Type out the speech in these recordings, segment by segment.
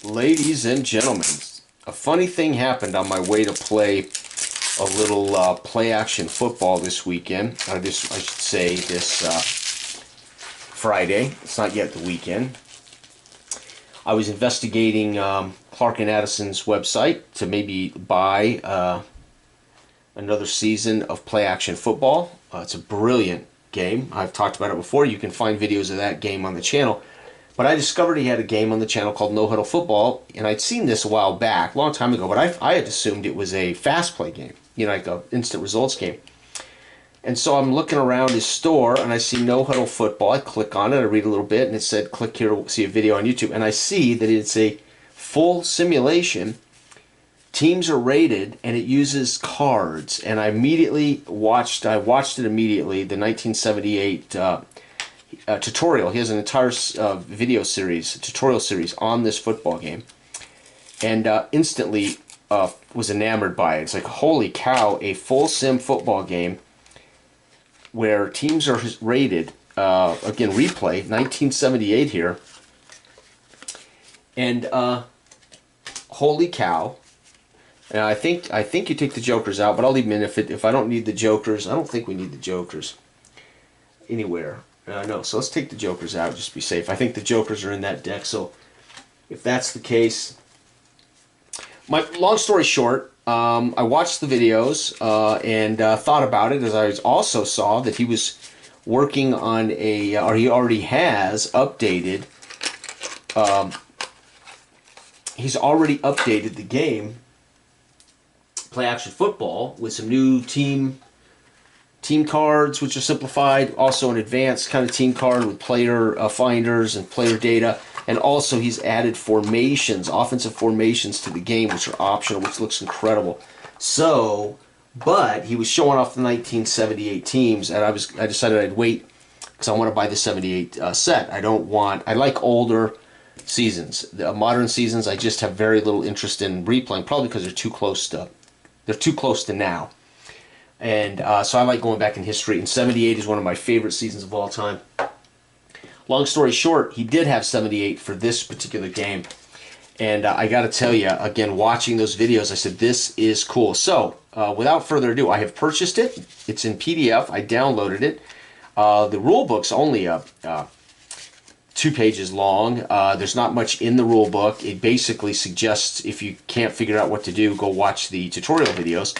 Ladies and gentlemen, a funny thing happened on my way to play a little play-action football this weekend. I should say this Friday. It's not yet the weekend. I was investigating Clark and Addison's website to maybe buy another season of play-action football. It's a brilliant game. I've talked about it before. You can find videos of that game on the channel. But I discovered he had a game on the channel called No Huddle Football, and I'd seen this a while back, a long time ago, but I had assumed it was a fast play game, like an instant results game. And so I'm looking around his store, and I see No Huddle Football. I click on it, I read a little bit, and it said, click here to see a video on YouTube. And I see that it's a full simulation. Teams are rated, and it uses cards. And I watched it immediately, the 1978 tutorial. He has an entire tutorial series on this football game, and instantly was enamored by it. It's like, holy cow, a full sim football game where teams are rated, again, replay, 1978 here, and holy cow. And I think you take the jokers out, but I'll leave them in if I don't need the jokers. I don't think we need the jokers anywhere. No, so let's take the jokers out just to be safe. I think the jokers are in that deck, so if that's the case... long story short, I watched the videos and thought about it, as I also saw that he was working on or he already has updated, he's already updated the game, Play Action Football, with some new team cards, which are simplified, also an advanced kind of team card with player finders and player data, and also he's added formations, offensive formations to the game, which are optional, which looks incredible. So, but he was showing off the 1978 teams, and I decided I'd wait because I want to buy the 78 set. I like older seasons. The modern seasons, I just have very little interest in replaying, probably because they're too close to now. And so I like going back in history, and 78 is one of my favorite seasons of all time. Long story short, he did have 78 for this particular game. And I got to tell you, again, watching those videos, I said, this is cool. So, without further ado, I have purchased it. It's in PDF. I downloaded it. The rule book's only 2 pages long. There's not much in the rule book. It basically suggests, if you can't figure out what to do, go watch the tutorial videos.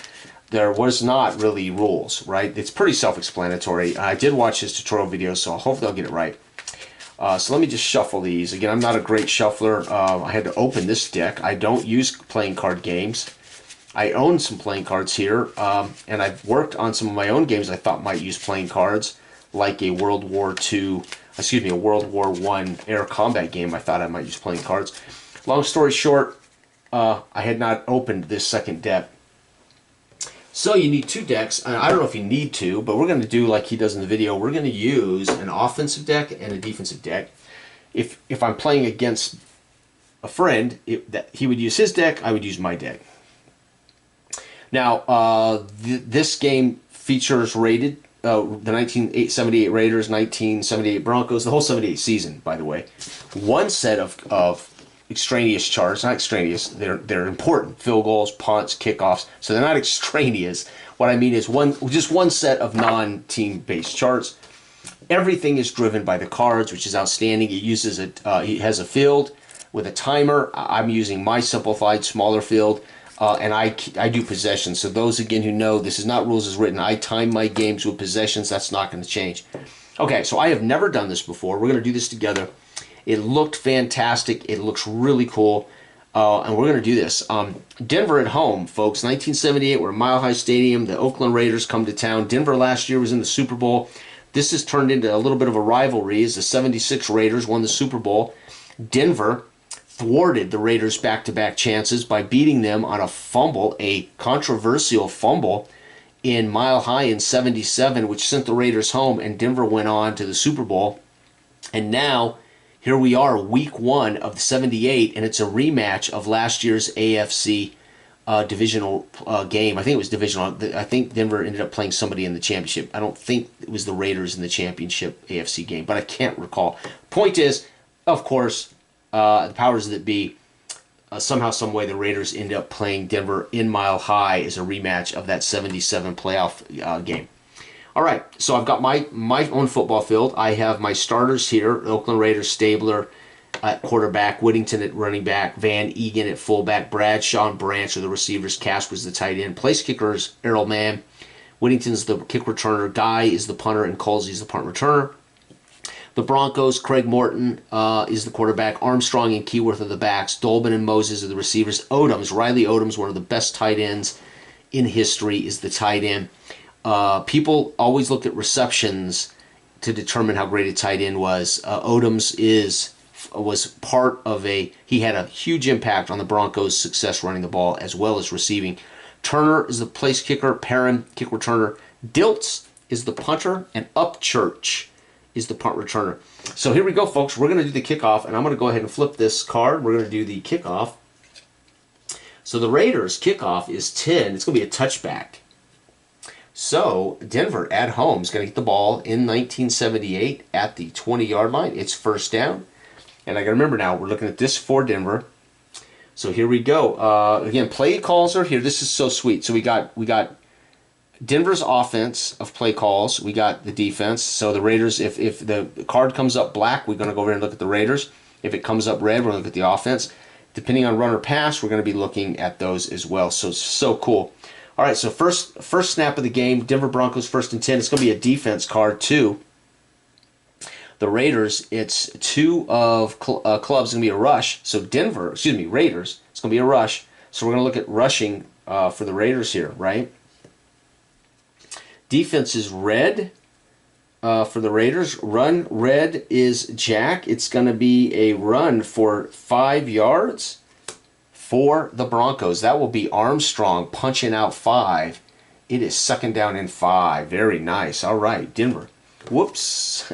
There was not really rules, right? It's pretty self-explanatory. I did watch his tutorial video, so hopefully I'll get it right. So let me just shuffle these. Again, I'm not a great shuffler. I had to open this deck. I don't use playing card games. I own some playing cards here, and I've worked on some of my own games I thought might use playing cards, like a World War I air combat game. I thought I might use playing cards. Long story short, I had not opened this second deck. So you need 2 decks. I don't know if you need to, but we're going to do like he does in the video. We're going to use an offensive deck and a defensive deck. If I'm playing against a friend, he would use his deck, I would use my deck. Now, this game features rated, the 1978 Raiders, 1978 Broncos, the whole 78 season, by the way. One set of extraneous charts, not extraneous, they're important. Field goals, punts, kickoffs, so they're not extraneous. What I mean is just one set of non-team based charts. Everything is driven by the cards, which is outstanding. It uses it has a field with a timer. I'm using my simplified smaller field, and I do possessions. So those again who know, this is not rules as written. I time my games with possessions. That's not going to change. Okay, so I have never done this before. We're going to do this together. It looked fantastic. It looks really cool. And we're going to do this. Denver at home, folks. 1978, we're at Mile High Stadium. The Oakland Raiders come to town. Denver last year was in the Super Bowl. This has turned into a little bit of a rivalry as the 76 Raiders won the Super Bowl. Denver thwarted the Raiders' back-to-back chances by beating them on a fumble, a controversial fumble in Mile High in 77, which sent the Raiders home, and Denver went on to the Super Bowl. And now, here we are, week 1 of the 78, and it's a rematch of last year's AFC divisional game. I think it was divisional. I think Denver ended up playing somebody in the championship. I don't think it was the Raiders in the championship AFC game, but I can't recall. Point is, of course, the powers that be somehow, some way, the Raiders end up playing Denver in Mile High as a rematch of that 77 playoff game. All right, so I've got my own football field. I have my starters here: Oakland Raiders, Stabler at quarterback, Whittington at running back, Van Egan at fullback, Bradshaw and Branch are the receivers, Casper's the tight end, place kickers Errol Mann, Whittington's the kick returner, Guy is the punter, and Colsey's the punt returner. The Broncos, Craig Morton is the quarterback, Armstrong and Keyworth are the backs, Dolbin and Moses are the receivers, Riley Odoms, one of the best tight ends in history, is the tight end. People always look at receptions to determine how great a tight end was. Odoms was part of he had a huge impact on the Broncos' success running the ball as well as receiving. Turner is the place kicker, Perrin, kick returner, Dilts is the punter, and Upchurch is the punt returner. So here we go, folks. We're going to do the kickoff, and I'm going to go ahead and flip this card. We're going to do the kickoff. So the Raiders' kickoff is 10. It's going to be a touchback. So Denver at home is going to get the ball in 1978 at the 20-yard line. It's first down. And I got to remember now, we're looking at this for Denver. So here we go. Again, play calls are here. This is so sweet. So we got Denver's offense of play calls. We got the defense. So the Raiders, if the card comes up black, we're going to go over and look at the Raiders. If it comes up red, we're going to look at the offense. Depending on run or pass, we're going to be looking at those as well. So cool. All right, so first snap of the game, Denver Broncos 1st and 10. It's going to be a defense card too. The Raiders, it's two of clubs, going to be a rush. So Raiders, it's going to be a rush. So we're going to look at rushing for the Raiders here, right? Defense is red for the Raiders. Run red is Jack. It's going to be a run for 5 yards for the Broncos. That will be Armstrong punching out 5. It is 2nd down and 5. Very nice. All right, Denver. Whoops.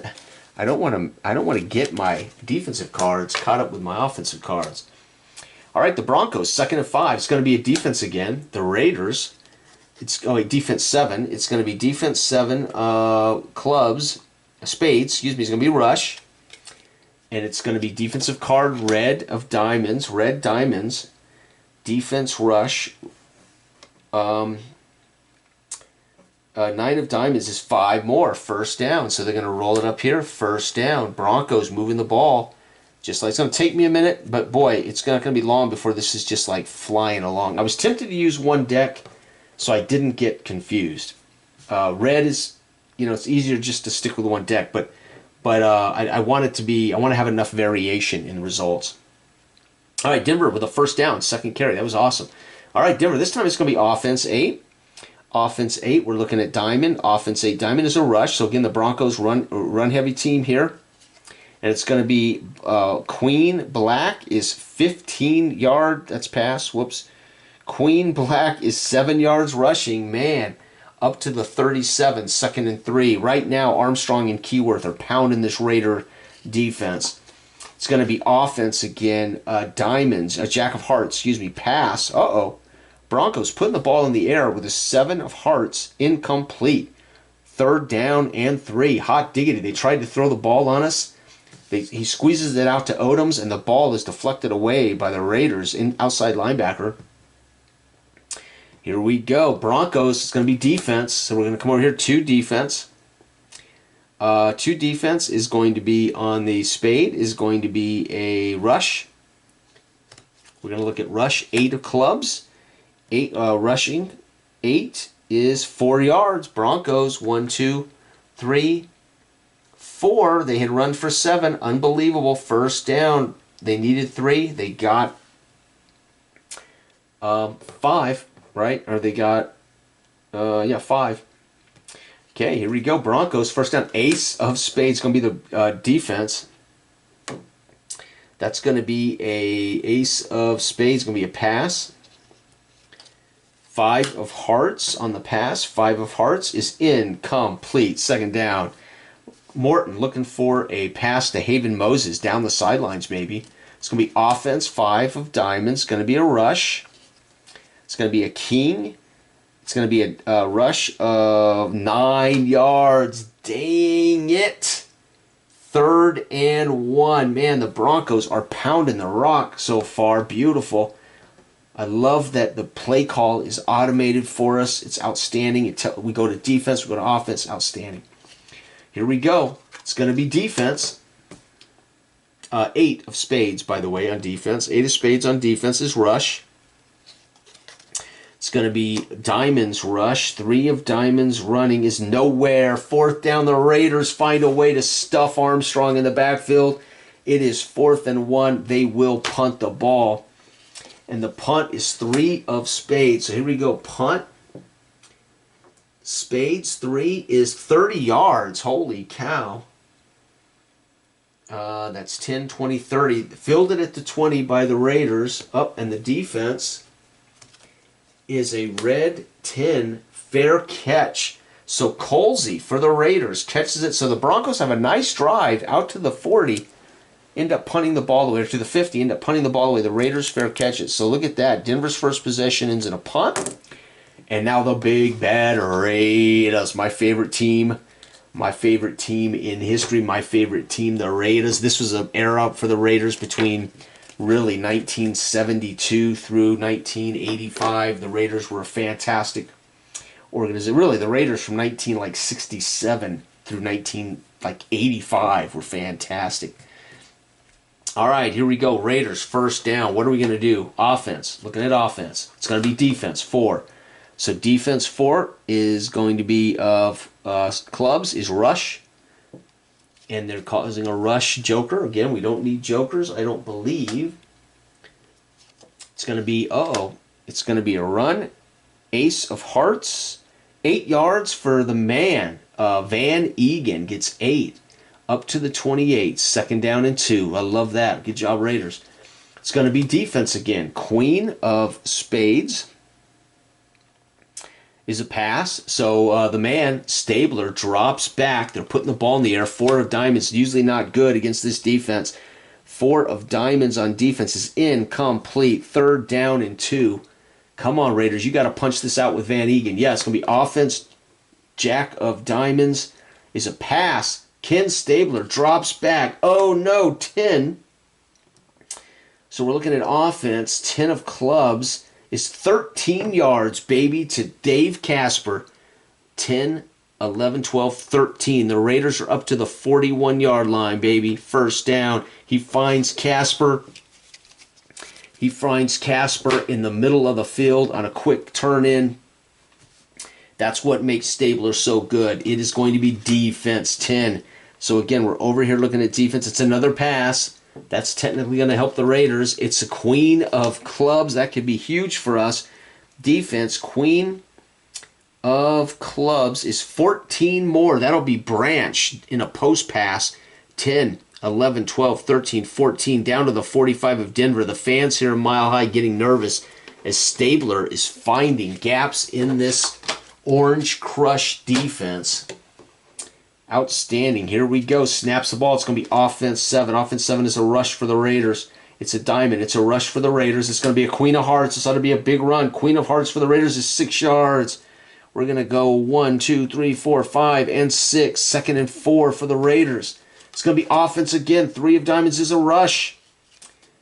I don't want to get my defensive cards caught up with my offensive cards. All right, the Broncos 2nd and 5. It's going to be a defense again. The Raiders, defense 7. It's going to be defense 7. Spades. It's going to be rush, and it's going to be defensive card red diamonds. Defense rush. 9 of diamonds is 5 more. First down. So they're going to roll it up here. First down. Broncos moving the ball. Just like it's going to take me a minute, but boy, it's not going to be long before this is just like flying along. I was tempted to use one deck, so I didn't get confused. Red is, it's easier just to stick with one deck, but I want it to be. I want to have enough variation in the results. All right, Denver with a first down, 2nd carry. That was awesome. All right, Denver. This time it's going to be offense 8. Offense 8, we're looking at diamond. Offense 8, diamond is a rush. So again, the Broncos run heavy team here. And it's going to be Queen Black is 15 yard. That's pass. Whoops. Queen Black is 7 yards rushing. Man, up to the 37, 2nd and 3. Right now, Armstrong and Keyworth are pounding this Raider defense. It's going to be offense again. Diamonds, a Jack of Hearts, pass. Uh-oh. Broncos putting the ball in the air with a 7 of hearts, incomplete. 3rd down and 3. Hot diggity. They tried to throw the ball on us. He squeezes it out to Odoms, and the ball is deflected away by the Raiders outside linebacker. Here we go. Broncos, it's going to be defense. So we're going to come over here to defense. To defense is going to be on the spade, is going to be a rush. We're going to look at rush 8 of clubs. 8 rushing. 8 is 4 yards. Broncos 1, 2, 3, 4. They had run for 7. Unbelievable. First down. They needed 3. They got 5, right? Or they got 5. Okay, here we go. Broncos first down. Ace of spades going to be the defense. That's going to be a ace of spades. Going to be a pass. 5 of hearts on the pass. 5 of hearts is incomplete. 2nd down. Morton looking for a pass to Haven Moses down the sidelines maybe. It's going to be offense. 5 of diamonds. Going to be a rush. It's going to be a king. It's going to be a rush of 9 yards. Dang it. 3rd and 1. Man, the Broncos are pounding the rock so far. Beautiful. I love that the play call is automated for us. It's outstanding. We go to defense, we go to offense. Outstanding. Here we go. It's going to be defense. 8 of spades, by the way, on defense. 8 of spades on defense is rush. It's going to be diamonds rush. 3 of diamonds running is nowhere. 4th down, the Raiders find a way to stuff Armstrong in the backfield. It is 4th and 1. They will punt the ball. And the punt is 3 of spades. So here we go. Punt. Spades 3 is 30 yards. Holy cow. That's 10, 20, 30. Fielded at the 20 by the Raiders. Up, and the defense is a red 10 fair catch. So Colsey for the Raiders catches it. So the Broncos have a nice drive out to the 40. End up punting the ball away, or to the 50. End up punting the ball away. The Raiders fair catch it. So look at that. Denver's first possession ends in a punt. And now the big bad Raiders. My favorite team. My favorite team in history. My favorite team, the Raiders. This was an era for the Raiders between really 1972 through 1985. The Raiders were a fantastic organization. Really, the Raiders from 1967 through 1985 were fantastic. All right, here we go. Raiders, first down. What are we going to do? Offense. Looking at offense. It's going to be defense, 4. So defense 4 is going to be of clubs is rush. And they're causing a rush joker. Again, we don't need jokers, I don't believe. It's going to be, it's going to be a run. Ace of hearts. 8 yards for the man. Van Egan gets 8. Up to the 28. 2nd down and 2. I love that. Good job, Raiders. It's going to be defense again. Queen of spades is a pass. So the man, Stabler, drops back. They're putting the ball in the air. 4 of diamonds, usually not good against this defense. 4 of diamonds on defense is incomplete. 3rd down and 2. Come on, Raiders. You got to punch this out with Van Egan. Yeah, it's going to be offense. Jack of diamonds is a pass. Ken Stabler drops back. Oh, no, 10. So we're looking at offense. 10 of clubs is 13 yards, baby, to Dave Casper. 10, 11, 12, 13. The Raiders are up to the 41-yard line, baby. First down. He finds Casper. He finds Casper in the middle of the field on a quick turn in. That's what makes Stabler so good. It is going to be defense 10. So again, we're over here looking at defense. It's another pass. That's technically going to help the Raiders. It's a queen of clubs. That could be huge for us. Defense, queen of clubs is 14 more. That'll be Branch in a post pass. 10, 11, 12, 13, 14, down to the 45 of Denver. The fans here in Mile High getting nervous as Stabler is finding gaps in this Orange Crush defense. Outstanding. Here we go. Snaps the ball. It's going to be offense 7. Offense 7 is a rush for the Raiders. It's a diamond. It's a rush for the Raiders. It's going to be a queen of hearts. This ought to be a big run. Queen of hearts for the Raiders is 6 yards. We're going to go 1, 2, 3, 4, 5, and 6. 2nd and 4 for the Raiders. It's going to be offense again. 3 of diamonds is a rush.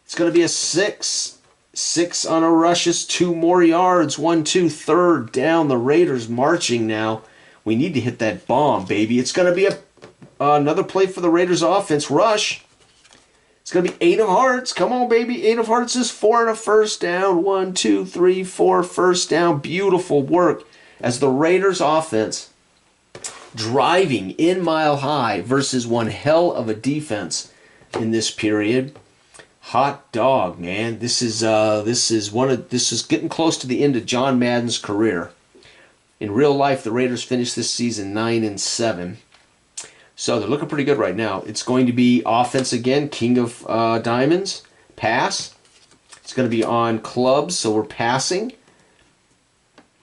It's going to be a 6. 6 on a rush is 2 more yards. 1, 2, 3rd down. The Raiders marching now. We need to hit that bomb, baby. It's going to be another play for the Raiders offense. Rush. It's going to be 8 of hearts. Come on, baby. 8 of hearts is 4 and a first down. 1, 2, 3, 4 first down. Beautiful work as the Raiders offense driving in Mile High versus one hell of a defense in this period. Hot dog, man. This is getting close to the end of John Madden's career. In real life, the Raiders finished this season 9-7. So they're looking pretty good right now. It's going to be offense again, king of diamonds, pass. It's going to be on clubs, so we're passing.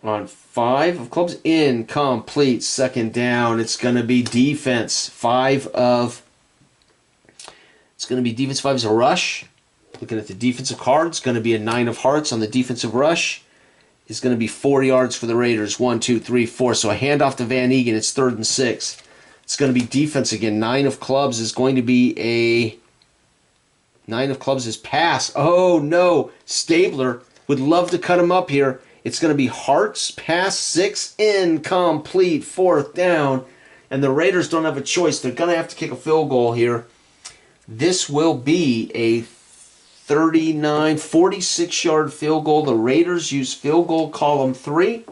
On 5 of clubs, incomplete, 2nd down. It's going to be defense, 5 of... It's going to be defense 5 is a rush. Looking at the defensive card, it's going to be a 9 of hearts on the defensive rush. It's going to be 4 yards for the Raiders. 1, 2, 3, 4. So a handoff to Van Egan. It's 3rd and 6. It's going to be defense again. 9 of clubs is going to be a... 9 of clubs is pass. Oh, no. Stabler would love to cut him up here. It's going to be hearts, pass, 6, incomplete, 4th down. And the Raiders don't have a choice. They're going to have to kick a field goal here. This will be a 46-yard field goal. The Raiders use field goal column 3.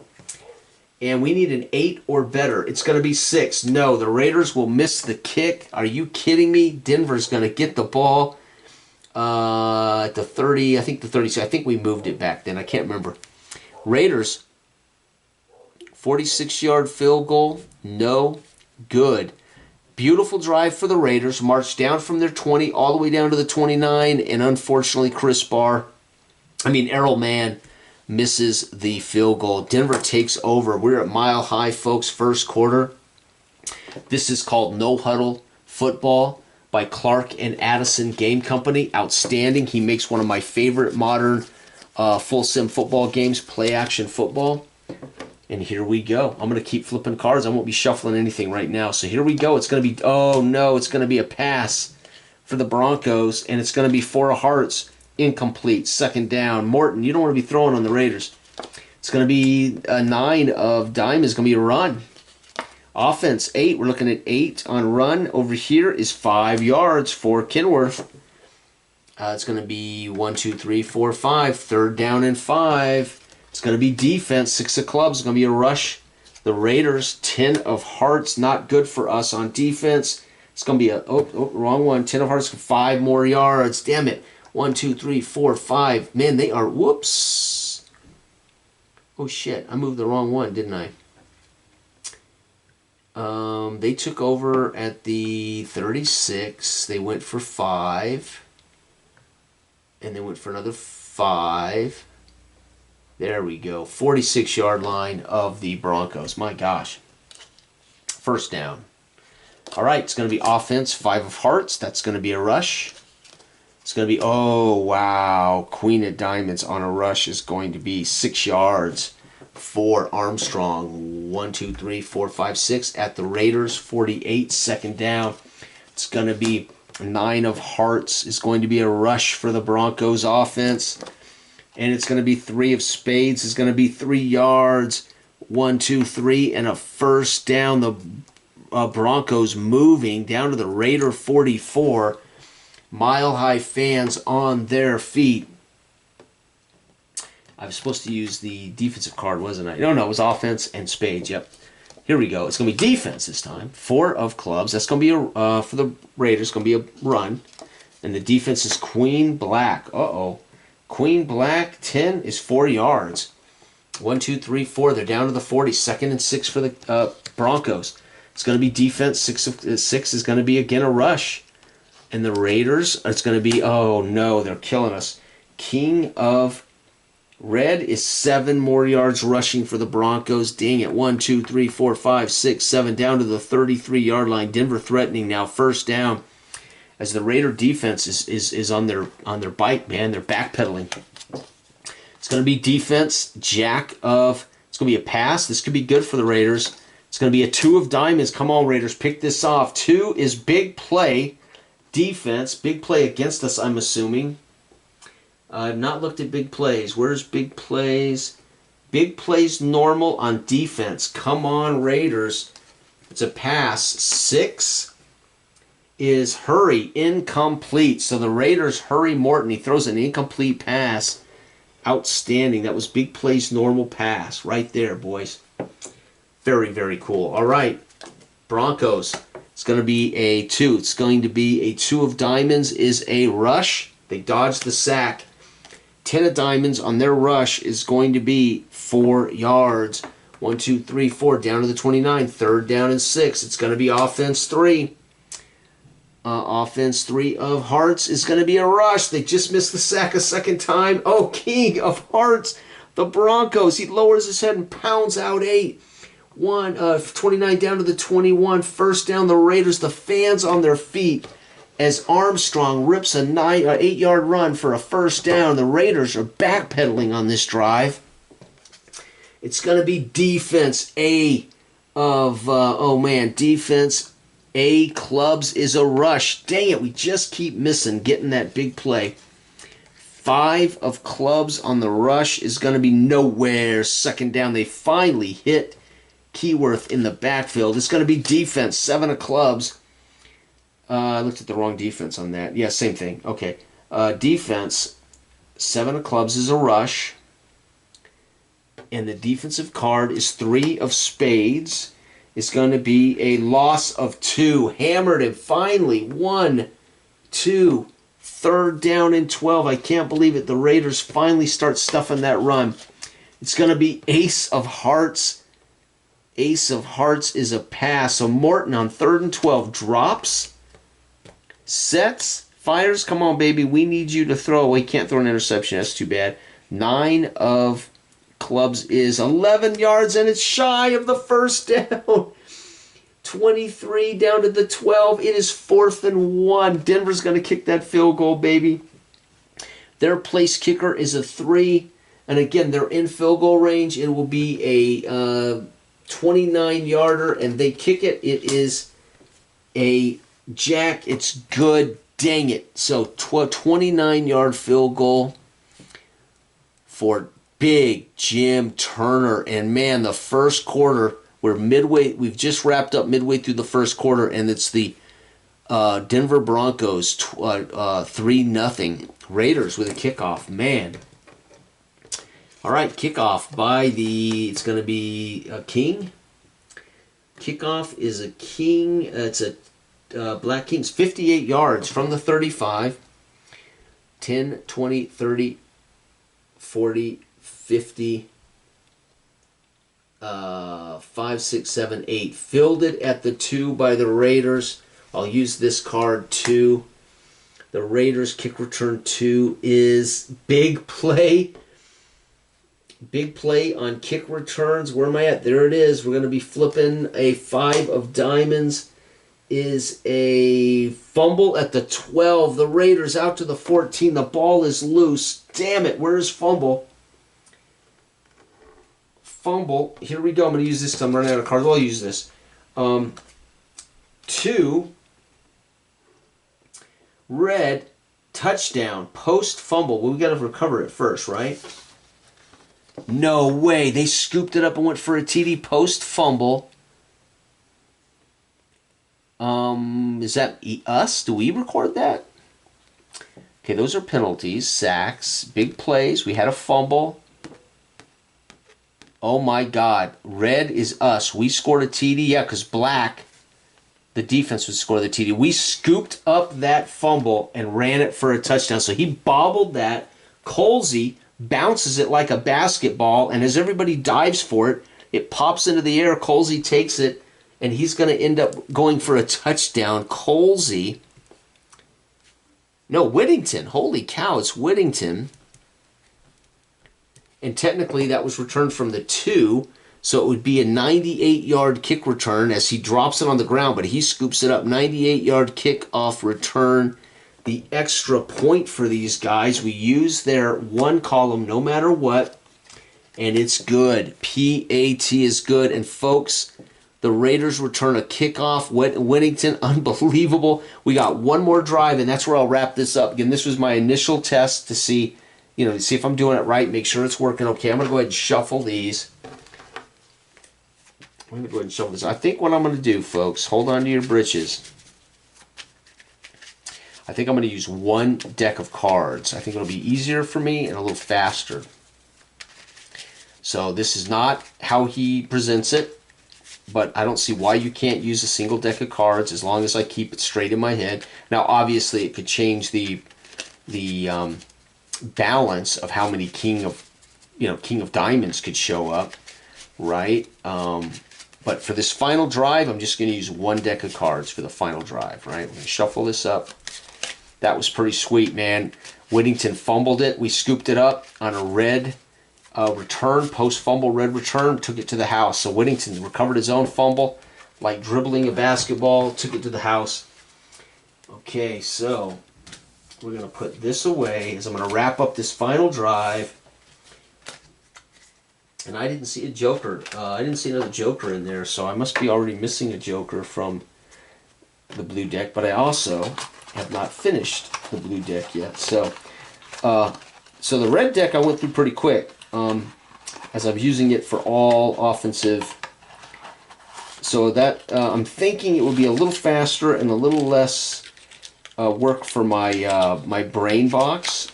And we need an 8 or better. It's going to be 6. No, the Raiders will miss the kick. Are you kidding me? Denver's going to get the ball at the 30. I think the 30. I think we moved it back then. I can't remember. Raiders, 46-yard field goal. No good. Beautiful drive for the Raiders. March down from their 20 all the way down to the 29. And unfortunately, Errol Mann misses the field goal. Denver takes over. We're at Mile High, folks, first quarter. This is called No Huddle Football by Clark and Addison Game Company. Outstanding. He makes one of my favorite modern full sim football games, play action football. And here we go. I'm going to keep flipping cards. I won't be shuffling anything right now. So here we go. It's going to be, oh no, it's going to be a pass for the Broncos, and it's going to be 4 of hearts. Incomplete. 2nd down. Morton, you don't want to be throwing on the Raiders. It's going to be a 9 of diamonds. It's going to be a run. Offense, 8. We're looking at 8 on run. Over here is 5 yards for Kenworth. It's going to be 1, 2, 3, 4, 5. 3rd down and 5. It's going to be defense. 6 of clubs. It's going to be a rush. The Raiders, 10 of hearts. Not good for us on defense. It's going to be a, wrong one. 10 of hearts for 5 more yards. Damn it. 1, 2, 3, 4, 5. Man, they are, whoops. Oh, shit. I moved the wrong one, didn't I? They took over at the 36. They went for 5. And they went for another 5. There we go. 46-yard line of the Broncos. My gosh. 1st down. All right, it's going to be offense. 5 of hearts. That's going to be a rush. It's going to be, oh, wow. Queen of diamonds on a rush is going to be 6 yards for Armstrong. 1, 2, 3, 4, 5, 6 at the Raiders. 48, 2nd down. It's going to be 9 of hearts is going to be a rush for the Broncos offense. And it's going to be 3 of spades is going to be 3 yards. 1, 2, 3, and a 1st down. The Broncos moving down to the Raider 44. Mile High fans on their feet. I was supposed to use the defensive card, wasn't I? No, it was offense and spades. Yep. Here we go. It's going to be defense this time. 4 of clubs. That's going to be for the Raiders. It's going to be a run. And the defense is Queen Black. Uh-oh. Queen Black, 10 is 4 yards. 1, 2, 3, 4. They're down to the 40. 2nd and 6 for the Broncos. It's going to be defense. 6 is going to be, again, a rush. And the Raiders, it's going to be, oh no, they're killing us. King of Red is 7 more yards rushing for the Broncos. Dang it. 1, 2, 3, 4, 5, 6, 7. Down to the 33-yard line. Denver threatening now. 1st down. As the Raider defense is on their bike, man. They're backpedaling. It's going to be defense. Jack of, it's going to be a pass. This could be good for the Raiders. It's going to be a 2 of diamonds. Come on, Raiders. Pick this off. 2 is big play. Defense, big play against us, I'm assuming. I've not looked at big plays. Where's big plays? Big plays normal on defense. Come on, Raiders. It's a pass. 6 is hurry, incomplete. So the Raiders hurry Morton. He throws an incomplete pass. Outstanding. That was big plays normal pass right there, boys. Very, very cool. All right, Broncos. It's going to be a 2. It's going to be a 2 of diamonds is a rush. They dodge the sack. 10 of diamonds on their rush is going to be 4 yards. 1, 2, 3, 4. Down to the 29. 3rd down and 6. It's going to be offense 3. Offense 3 of hearts is going to be a rush. They just missed the sack a 2nd time. Oh, King of Hearts. The Broncos. He lowers his head and pounds out 8. 29 down to the 21. 1st down, the Raiders. The fans on their feet as Armstrong rips a 8-yard run for a 1st down. The Raiders are backpedaling on this drive. It's going to be defense A of, defense A clubs is a rush. Dang it, we just keep missing getting that big play. 5 of clubs on the rush is going to be nowhere. Second down, they finally hit Keyworth in the backfield. It's going to be defense, 7 of clubs. I looked at the wrong defense on that. Yeah, same thing. Okay. Defense, 7 of clubs is a rush. And the defensive card is 3 of spades. It's going to be a loss of 2. Hammered him finally. 1, 2. Third down and 12. I can't believe it. The Raiders finally start stuffing that run. It's going to be ace of hearts. Ace of hearts is a pass. So Morton on 3rd and 12 drops, sets, fires. Come on, baby. We need you to throw. We can't throw an interception. That's too bad. 9 of clubs is 11 yards, and it's shy of the first down. 23 down to the 12. It is 4th and 1. Denver's going to kick that field goal, baby. Their place kicker is a 3. And again, they're in field goal range. It will be a 29-yarder, and they kick it. It is a jack. It's good. Dang it. So 29-yard field goal for Big Jim Turner. And man, the first quarter, we've just wrapped up midway through the first quarter, and it's the Denver Broncos 3-0 Raiders with a kickoff. Man. All right, kickoff by it's going to be a king. Kickoff is a king. It's a Black Kings, 58 yards from the 35. 10, 20, 30, 40, 50, 5, 6, 7, 8. Fielded at the 2 by the Raiders. I'll use this card 2. The Raiders kick return 2 is big play. Big play on kick returns. Where am I at? There it is. We're going to be flipping a 5 of diamonds. Is a fumble at the 12. The Raiders out to the 14. The ball is loose. Damn it. Where's fumble? Fumble. Here we go. I'm going to use this because I'm running out of cards. I'll use this. 2. Red. Touchdown. Post fumble. Well, we got to recover it first, right? No way. They scooped it up and went for a TD post fumble. Is that us? Do we record that? Okay, those are penalties, sacks, big plays. We had a fumble. Oh my God. Red is us. We scored a TD. Yeah, because black, the defense would score the TD. We scooped up that fumble and ran it for a touchdown. So he bobbled that. Colsey bounces it like a basketball, and as everybody dives for it, it pops into the air. Colsey takes it, and he's going to end up going for a touchdown. Colsey. No, Whittington. Holy cow, it's Whittington. And technically that was returned from the 2, so it would be a 98-yard kick return as he drops it on the ground, but he scoops it up. 98-yard kick-off return. The extra point for these guys. We use their 1 column no matter what, and it's good. PAT is good. And folks, the Raiders return a kickoff. Whittington, unbelievable. We got one more drive, and that's where I'll wrap this up. Again, this was my initial test to see, to see if I'm doing it right, make sure it's working okay. I'm going to go ahead and shuffle these. I'm going to go ahead and shuffle this. I think what I'm going to do, folks, hold on to your britches. I think I'm going to use 1 deck of cards. I think it'll be easier for me and a little faster. So this is not how he presents it, but I don't see why you can't use a single deck of cards as long as I keep it straight in my head. Now, obviously, it could change the balance of how many King of Diamonds could show up, right? But for this final drive, I'm just going to use 1 deck of cards for the final drive, right? We're going to shuffle this up. That was pretty sweet, man. Whittington fumbled it. We scooped it up on a red return, post-fumble red return, took it to the house. So Whittington recovered his own fumble, like dribbling a basketball, took it to the house. Okay, so we're going to put this away as I'm going to wrap up this final drive. And I didn't see a joker. I didn't see another joker in there, so I must be already missing a joker from the blue deck, but I also have not finished the blue deck yet. So the red deck I went through pretty quick, as I'm using it for all offensive. So that I'm thinking it would be a little faster and a little less work for my my brain box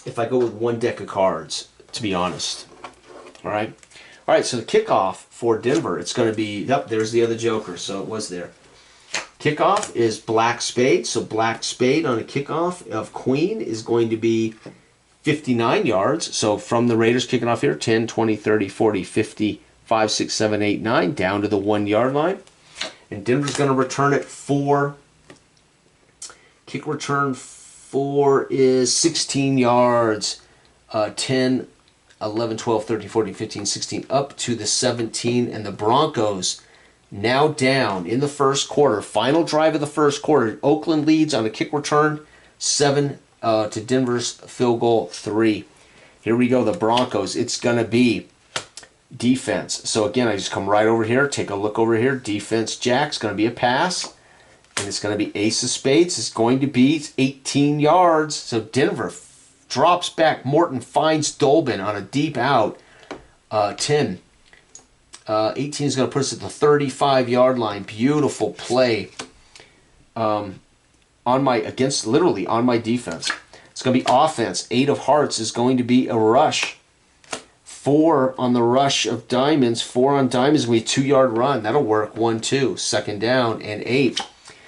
if I go with one deck of cards, to be honest. All right. So the kickoff for Denver, it's going to be, yep, there's the other Joker, so it was there. Kickoff is black spade, so black spade on a kickoff of queen is going to be 59 yards. So from the Raiders kicking off here, 10, 20, 30, 40, 50, 5, 6, 7, 8, 9, down to the 1 yard line. And Denver's going to return it for, kick return for is 16 yards, 10, 11, 12, 13, 14, 15, 16, up to the 17. And the Broncos now down in the first quarter. Final drive of the first quarter. Oakland leads on a kick return, 7 to Denver's field goal, 3. Here we go, the Broncos. It's going to be defense. So again, I just come right over here, take a look over here. Defense jack's going to be a pass. And it's going to be ace of spades. It's going to be 18 yards. So Denver drops back. Morton finds Dolbin on a deep out. 10. 18 is going to put us at the 35-yard line. Beautiful play. Literally on my defense. It's going to be offense. 8 of hearts is going to be a rush. 4 on the rush of diamonds. 4 on diamonds is going to be a 2-yard run. That'll work. 1, 2. Second down and 8.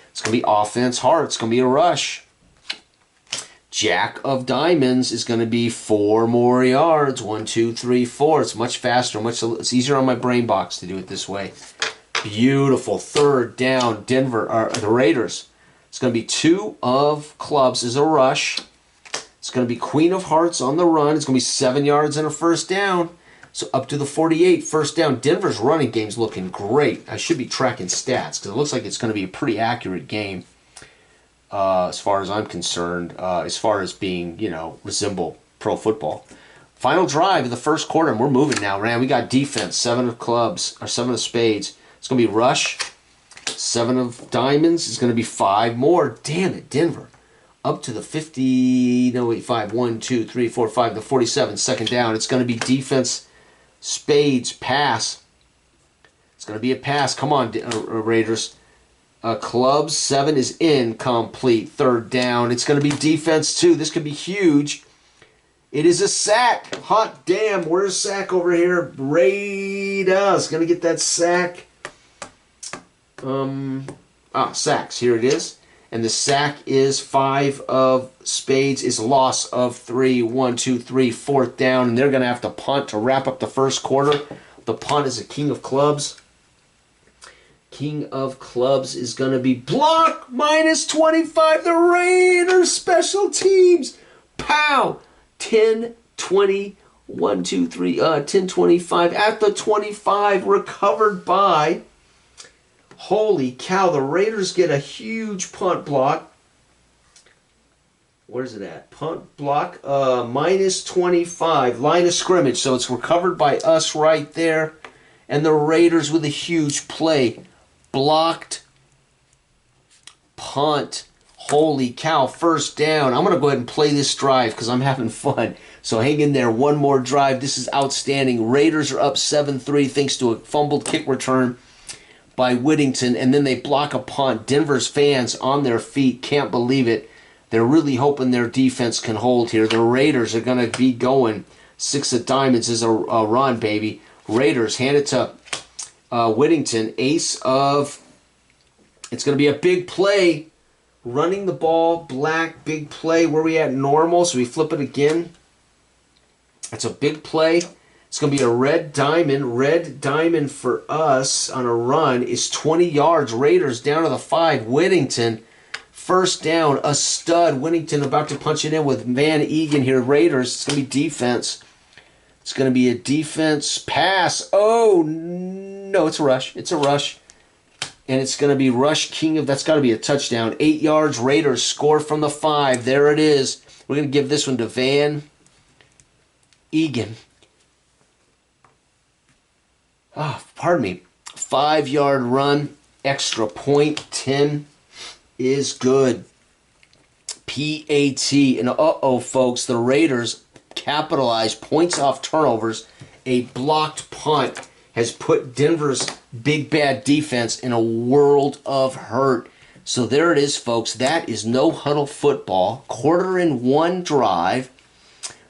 It's going to be offense heart. It's going to be a rush. Jack of diamonds is going to be 4 more yards. 1, 2, 3, 4. It's much faster. It's easier on my brain box to do it this way. Beautiful. Third down. Denver, the Raiders. It's going to be 2 of clubs is a rush. It's going to be queen of hearts on the run. It's going to be 7 yards and a first down. So up to the 48, first down. Denver's running game's looking great. I should be tracking stats because it looks like it's going to be a pretty accurate game as far as I'm concerned, as far as being, resemble pro football. Final drive of the first quarter, and we're moving now, man. We got defense, 7 of clubs, or 7 of spades. It's going to be rush, 7 of diamonds. It's going to be 5 more. Damn it, Denver. Up to the 50, 5, 1, 2, 3, 4, 5, the 47, second down. It's going to be defense, spades, pass. It's going to be a pass. Come on, Raiders. Clubs, 7 is incomplete. Third down. It's going to be defense, too. This could be huge. It is a sack. Hot damn. Where's sack over here? Raiders. Going to get that sack. Sacks. Here it is. And the sack is 5 of spades is loss of 3. 1, 2, 3, fourth down. And they're going to have to punt to wrap up the first quarter. The punt is a king of clubs. King of clubs is going to be block minus 25. The Raiders special teams. Pow. 10, 20, 1, 2, 3, 10, 25. At the 25, recovered by... Holy cow, the Raiders get a huge punt block. Where's it at? Punt block, minus 25. Line of scrimmage, so it's recovered by us right there. And the Raiders with a huge play. Blocked. Punt. Holy cow, first down. I'm going to go ahead and play this drive because I'm having fun. So hang in there. One more drive. This is outstanding. Raiders are up 7-3 thanks to a fumbled kick return by Whittington, and then they block a punt. Denver's fans on their feet can't believe it. They're really hoping their defense can hold here. The Raiders are going to be going. 6 of diamonds is a run, baby. Raiders hand it to Whittington. Ace of... It's going to be a big play. Running the ball, black, big play. Where are we at? Normal, so we flip it again. That's a big play. It's going to be a red diamond. Red diamond for us on a run is 20 yards. Raiders down to the 5. Whittington, first down, a stud. Whittington about to punch it in with Van Egan here. Raiders, it's going to be defense. It's going to be a defense pass. Oh, no, it's a rush. It's a rush. And it's going to be rush king of, that's got to be a touchdown. 8 yards, Raiders score from the 5. There it is. We're going to give this one to Van Egan. Pardon me. 5-yard run. extra point. Tim is good. PAT. And uh-oh, folks, the Raiders capitalized points off turnovers. A blocked punt has put Denver's big bad defense in a world of hurt. So there it is, folks. That is no huddle football. Quarter in one drive.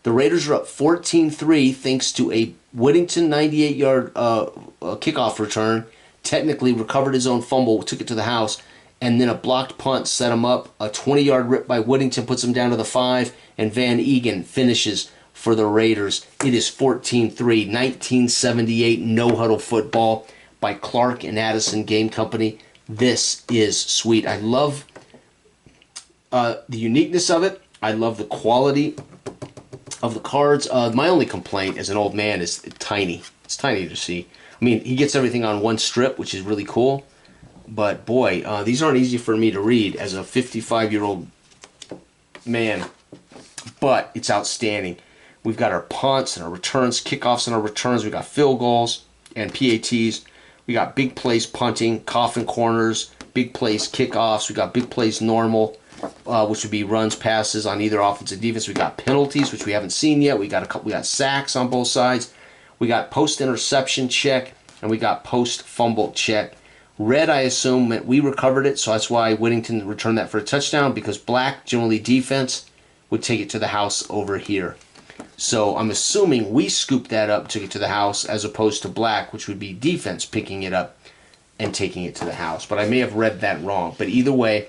The Raiders are up 14-3 thanks to a Whittington 98-yard kickoff return. Technically recovered his own fumble, took it to the house, and then a blocked punt set him up. A 20-yard rip by Whittington puts him down to the 5, and Van Egan finishes for the Raiders. It is 14-3, 1978 no-huddle football by Clark and Addison Game Company. This is sweet. I love the uniqueness of it. I love the quality of the cards. My only complaint as an old man is tiny. It's tiny to see. I mean, he gets everything on one strip, which is really cool. But boy, these aren't easy for me to read as a 55-year-old man. But it's outstanding. We've got our punts and our returns, kickoffs and our returns. We've got field goals and PATs. We got big plays punting, coffin corners, big plays kickoffs. We got big plays normal, which would be runs, passes on either offense and defense. We got penalties, which we haven't seen yet. We got sacks on both sides. We got post interception check, and we got post fumble check. Red, I assume, meant we recovered it, so that's why Whittington returned that for a touchdown, because black, generally defense, would take it to the house over here. So I'm assuming we scooped that up, took it to the house, as opposed to black, which would be defense picking it up and taking it to the house. But I may have read that wrong. But either way,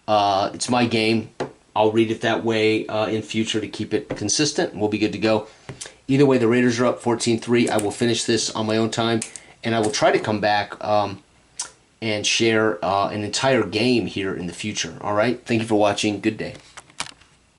it's my game. I'll read it that way in future to keep it consistent, and we'll be good to go. Either way, the Raiders are up 14-3. I will finish this on my own time, and I will try to come back and share an entire game here in the future. All right? Thank you for watching. Good day.